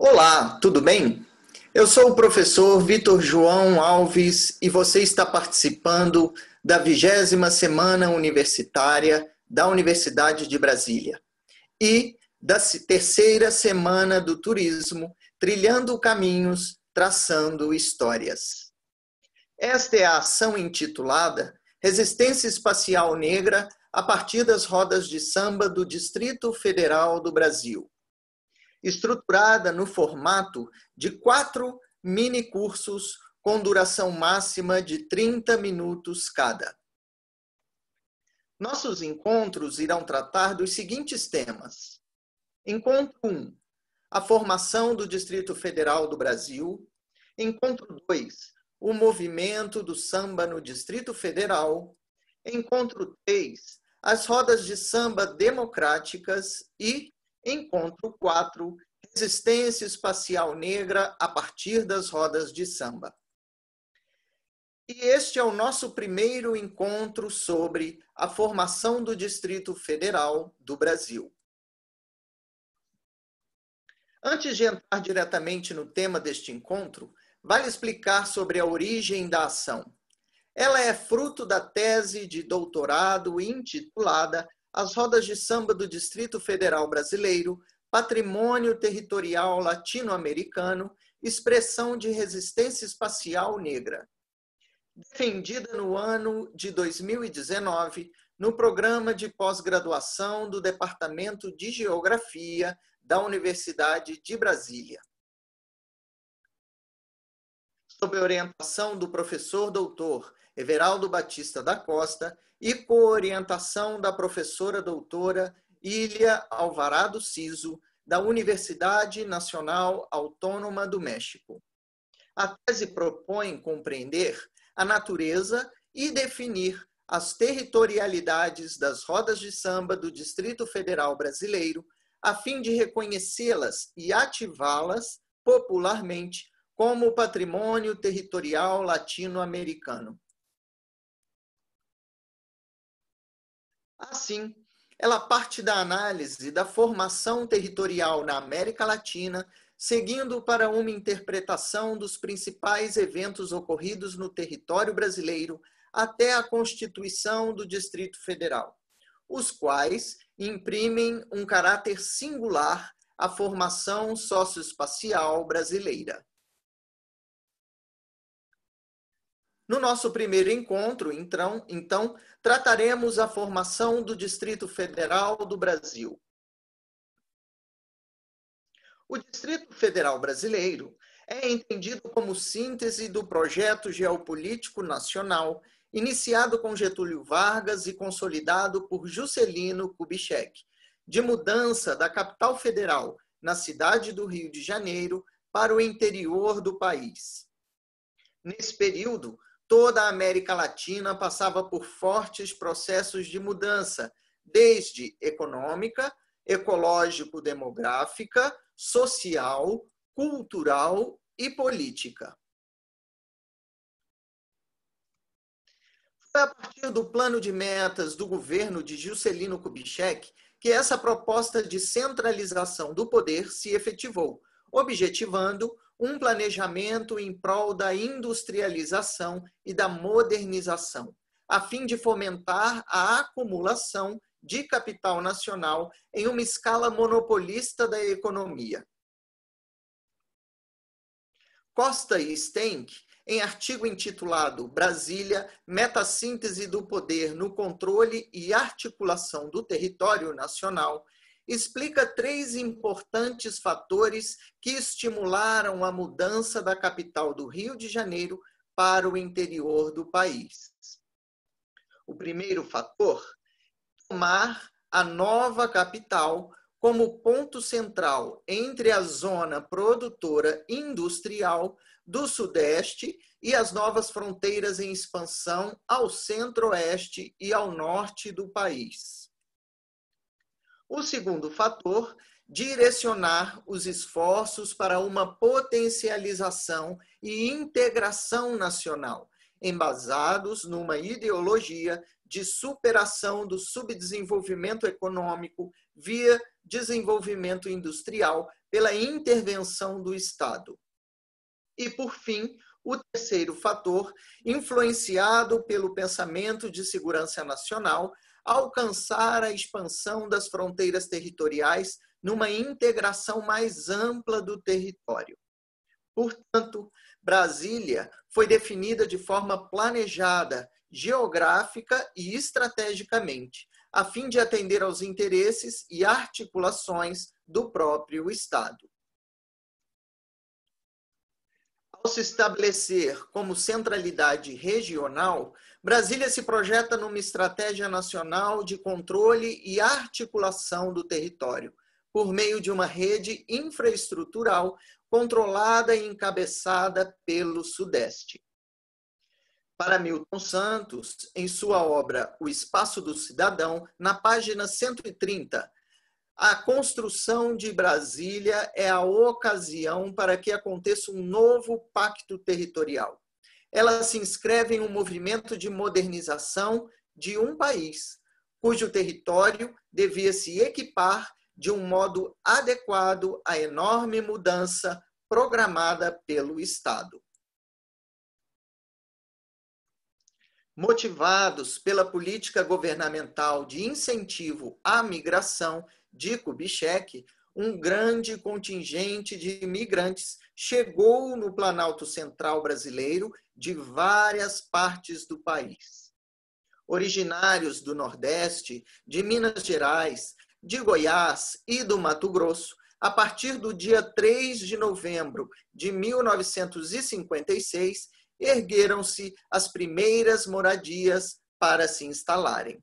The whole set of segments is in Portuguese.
Olá, tudo bem? Eu sou o professor Vitor João Alves e você está participando da 20ª Semana Universitária da Universidade de Brasília e da terceira Semana do Turismo, Trilhando Caminhos, Traçando Histórias. Esta é a ação intitulada Resistência Espacial Negra a partir das rodas de samba do Distrito Federal do Brasil, estruturada no formato de 4 mini-cursos com duração máxima de 30 minutos cada. Nossos encontros irão tratar dos seguintes temas. Encontro 1, a formação do Distrito Federal do Brasil. Encontro 2, o movimento do samba no Distrito Federal. Encontro 3, as rodas de samba democráticas e Encontro 4, Resistência Espacial Negra a partir das rodas de samba. E este é o nosso primeiro encontro sobre a formação do Distrito Federal do Brasil. Antes de entrar diretamente no tema deste encontro, vale explicar sobre a origem da ação. Ela é fruto da tese de doutorado intitulada As Rodas de Samba do Distrito Federal Brasileiro, Patrimônio Territorial Latino-Americano, Expressão de Resistência Espacial Negra, defendida no ano de 2019 no programa de pós-graduação do Departamento de Geografia da Universidade de Brasília. Sob orientação do professor doutor Everaldo Batista da Costa e co-orientação da professora doutora Ilia Alvarado Ciso, da Universidade Nacional Autônoma do México. A tese propõe compreender a natureza e definir as territorialidades das rodas de samba do Distrito Federal Brasileiro, a fim de reconhecê-las e ativá-las popularmente como patrimônio territorial latino-americano. Assim, ela parte da análise da formação territorial na América Latina, seguindo para uma interpretação dos principais eventos ocorridos no território brasileiro até a constituição do Distrito Federal, os quais imprimem um caráter singular à formação socioespacial brasileira. No nosso primeiro encontro, então, trataremos a formação do Distrito Federal do Brasil. O Distrito Federal Brasileiro é entendido como síntese do projeto geopolítico nacional, iniciado com Getúlio Vargas e consolidado por Juscelino Kubitschek, de mudança da capital federal, na cidade do Rio de Janeiro, para o interior do país. Nesse período, toda a América Latina passava por fortes processos de mudança, desde econômica, ecológico-demográfica, social, cultural e política. Foi a partir do plano de metas do governo de Juscelino Kubitschek que essa proposta de centralização do poder se efetivou, objetivando um planejamento em prol da industrialização e da modernização, a fim de fomentar a acumulação de capital nacional em uma escala monopolista da economia. Costa e Stenck, em artigo intitulado Brasília, Metassíntese do Poder no Controle e Articulação do Território Nacional, explica 3 importantes fatores que estimularam a mudança da capital do Rio de Janeiro para o interior do país. O primeiro fator, tomar a nova capital como ponto central entre a zona produtora industrial do Sudeste e as novas fronteiras em expansão ao centro-oeste e ao norte do país. O segundo fator, direcionar os esforços para uma potencialização e integração nacional, embasados numa ideologia de superação do subdesenvolvimento econômico via desenvolvimento industrial, pela intervenção do Estado. E, por fim, o terceiro fator, influenciado pelo pensamento de segurança nacional, alcançar a expansão das fronteiras territoriais numa integração mais ampla do território. Portanto, Brasília foi definida de forma planejada, geográfica e estrategicamente, a fim de atender aos interesses e articulações do próprio Estado. Ao se estabelecer como centralidade regional, Brasília se projeta numa estratégia nacional de controle e articulação do território, por meio de uma rede infraestrutural controlada e encabeçada pelo Sudeste. Para Milton Santos, em sua obra O Espaço do Cidadão, na página 130, a construção de Brasília é a ocasião para que aconteça um novo pacto territorial. Ela se inscreve em um movimento de modernização de um país, cujo território devia se equipar de um modo adequado à enorme mudança programada pelo Estado. Motivados pela política governamental de incentivo à migração de Kubitschek, um grande contingente de imigrantes chegou no Planalto Central brasileiro de várias partes do país. Originários do Nordeste, de Minas Gerais, de Goiás e do Mato Grosso, a partir do dia 3 de novembro de 1956, ergueram-se as primeiras moradias para se instalarem.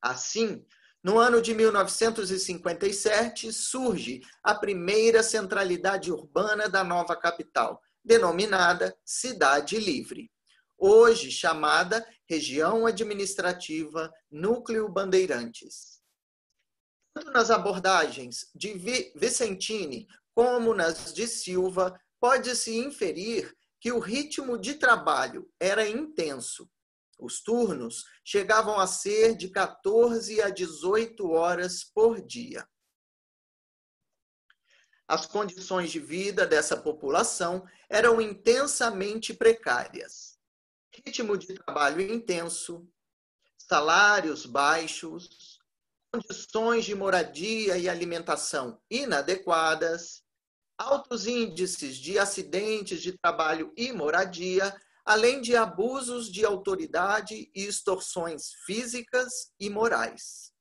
Assim, no ano de 1957, surge a primeira centralidade urbana da nova capital, denominada Cidade Livre, hoje chamada Região Administrativa Núcleo Bandeirantes. Tanto nas abordagens de Vicentini como nas de Silva, pode-se inferir que o ritmo de trabalho era intenso. Os turnos chegavam a ser de 14 a 18 horas por dia. As condições de vida dessa população eram intensamente precárias. Ritmo de trabalho intenso, salários baixos, condições de moradia e alimentação inadequadas, altos índices de acidentes de trabalho e moradia, além de abusos de autoridade e extorsões físicas e morais.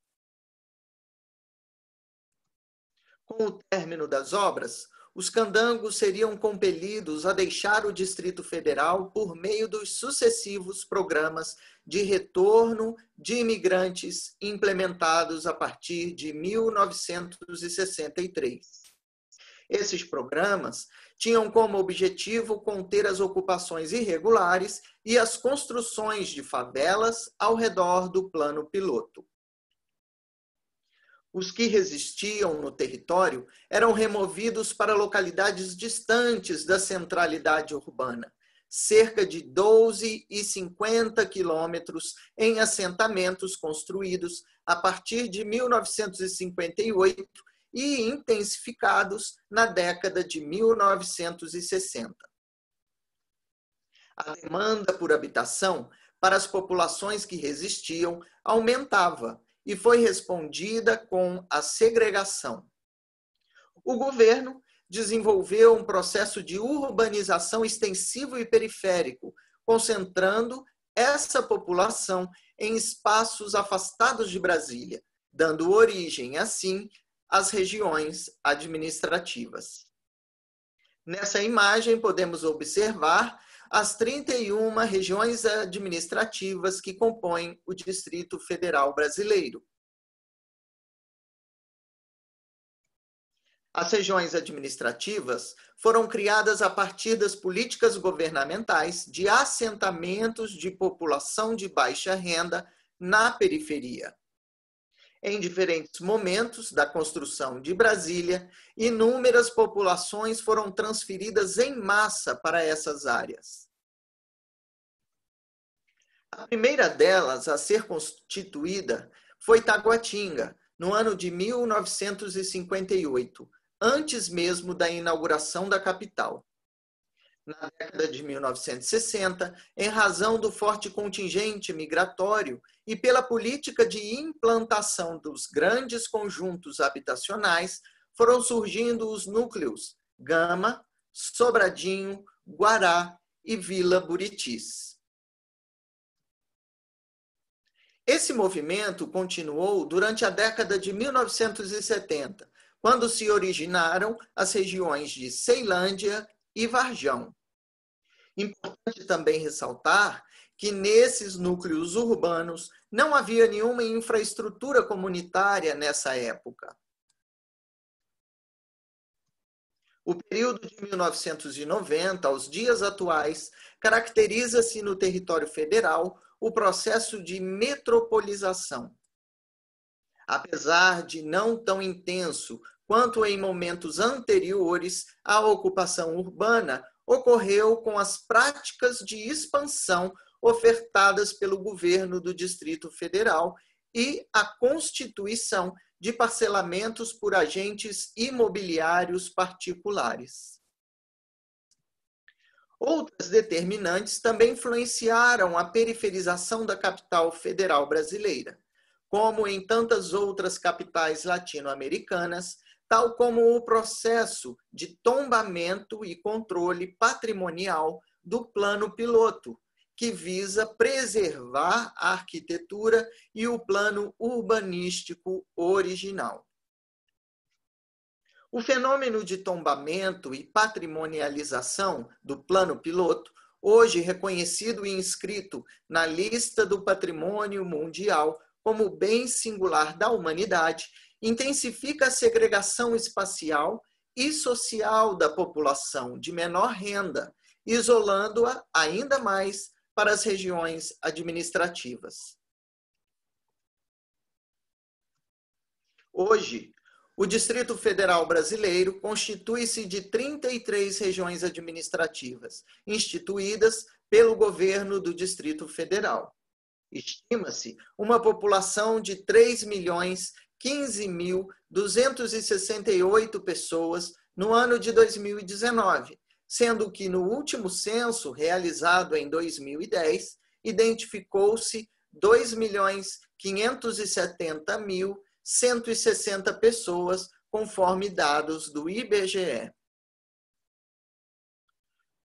Com o término das obras, os candangos seriam compelidos a deixar o Distrito Federal por meio dos sucessivos programas de retorno de imigrantes implementados a partir de 1963. Esses programas tinham como objetivo conter as ocupações irregulares e as construções de favelas ao redor do plano piloto. Os que resistiam no território eram removidos para localidades distantes da centralidade urbana, cerca de 12,50 quilômetros em assentamentos construídos a partir de 1958 e intensificados na década de 1960. A demanda por habitação para as populações que resistiam aumentava e foi respondida com a segregação. O governo desenvolveu um processo de urbanização extensivo e periférico, concentrando essa população em espaços afastados de Brasília, dando origem, assim, às regiões administrativas. Nessa imagem, podemos observar as 31 regiões administrativas que compõem o Distrito Federal brasileiro. As regiões administrativas foram criadas a partir das políticas governamentais de assentamentos de população de baixa renda na periferia. Em diferentes momentos da construção de Brasília, inúmeras populações foram transferidas em massa para essas áreas. A primeira delas a ser constituída foi Taguatinga, no ano de 1958, antes mesmo da inauguração da capital. Na década de 1960, em razão do forte contingente migratório e pela política de implantação dos grandes conjuntos habitacionais, foram surgindo os núcleos Gama, Sobradinho, Guará e Vila Buritis. Esse movimento continuou durante a década de 1970, quando se originaram as regiões de Ceilândia e Varjão. Importante também ressaltar que nesses núcleos urbanos não havia nenhuma infraestrutura comunitária nessa época. O período de 1990 aos dias atuais caracteriza-se no território federal o processo de metropolização. Apesar de não tão intenso quanto em momentos anteriores, a ocupação urbana ocorreu com as práticas de expansão ofertadas pelo governo do Distrito Federal e a constituição de parcelamentos por agentes imobiliários particulares. Outras determinantes também influenciaram a periferização da capital federal brasileira, como em tantas outras capitais latino-americanas, tal como o processo de tombamento e controle patrimonial do plano piloto, que visa preservar a arquitetura e o plano urbanístico original. O fenômeno de tombamento e patrimonialização do plano piloto, hoje reconhecido e inscrito na lista do Patrimônio Mundial como bem singular da humanidade, intensifica a segregação espacial e social da população de menor renda, isolando-a ainda mais para as regiões administrativas. Hoje, o Distrito Federal brasileiro constitui-se de 33 regiões administrativas, instituídas pelo governo do Distrito Federal. Estima-se uma população de 3.015.268 pessoas no ano de 2019, sendo que no último censo, realizado em 2010, identificou-se 2.570.160 pessoas, conforme dados do IBGE.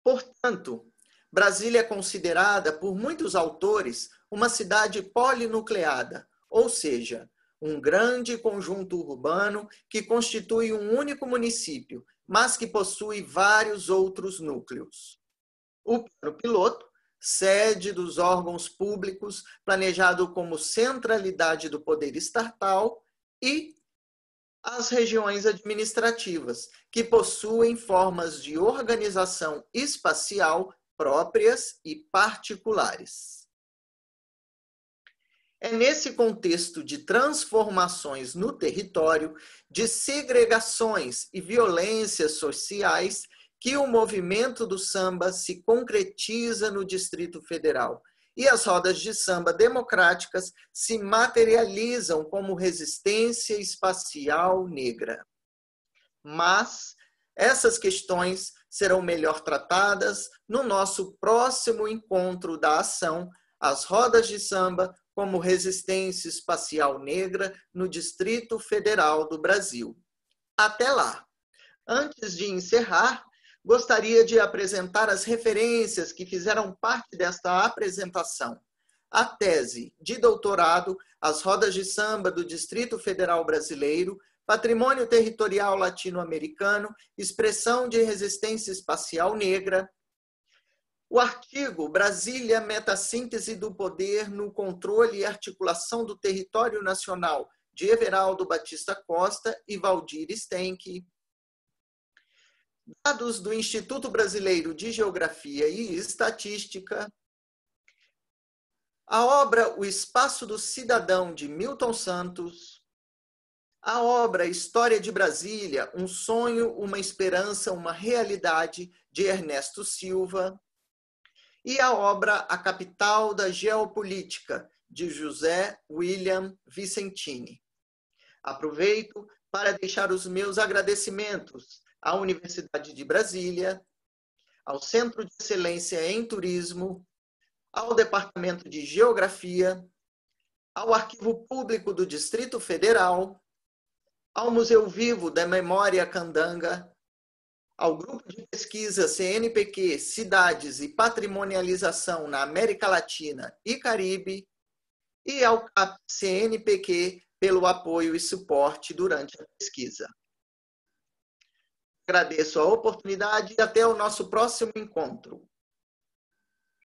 Portanto, Brasília é considerada por muitos autores uma cidade polinucleada, ou seja, um grande conjunto urbano que constitui um único município, mas que possui vários outros núcleos. O plano piloto, sede dos órgãos públicos, planejado como centralidade do poder estatal, e as regiões administrativas, que possuem formas de organização espacial próprias e particulares. É nesse contexto de transformações no território, de segregações e violências sociais, que o movimento do samba se concretiza no Distrito Federal e as rodas de samba democráticas se materializam como resistência espacial negra. Mas essas questões serão melhor tratadas no nosso próximo encontro da ação, as rodas de samba como resistência espacial negra no Distrito Federal do Brasil. Até lá! Antes de encerrar, gostaria de apresentar as referências que fizeram parte desta apresentação. A tese de doutorado, As Rodas de Samba do Distrito Federal Brasileiro, Patrimônio Territorial Latino-Americano, Expressão de Resistência Espacial Negra. O artigo Brasília, Metassíntese do Poder no Controle e Articulação do Território Nacional, de Everaldo Batista Costa e Valdir Stenck. Dados do Instituto Brasileiro de Geografia e Estatística. A obra O Espaço do Cidadão, de Milton Santos. A obra História de Brasília, um sonho, uma esperança, uma realidade, de Ernesto Silva. E a obra A Capital da Geopolítica, de José William Vicentini. Aproveito para deixar os meus agradecimentos à Universidade de Brasília, ao Centro de Excelência em Turismo, ao Departamento de Geografia, ao Arquivo Público do Distrito Federal, ao Museu Vivo da Memória Candanga, ao Grupo de Pesquisa CNPq Cidades e Patrimonialização na América Latina e Caribe e ao CAP CNPq pelo apoio e suporte durante a pesquisa. Agradeço a oportunidade e até o nosso próximo encontro.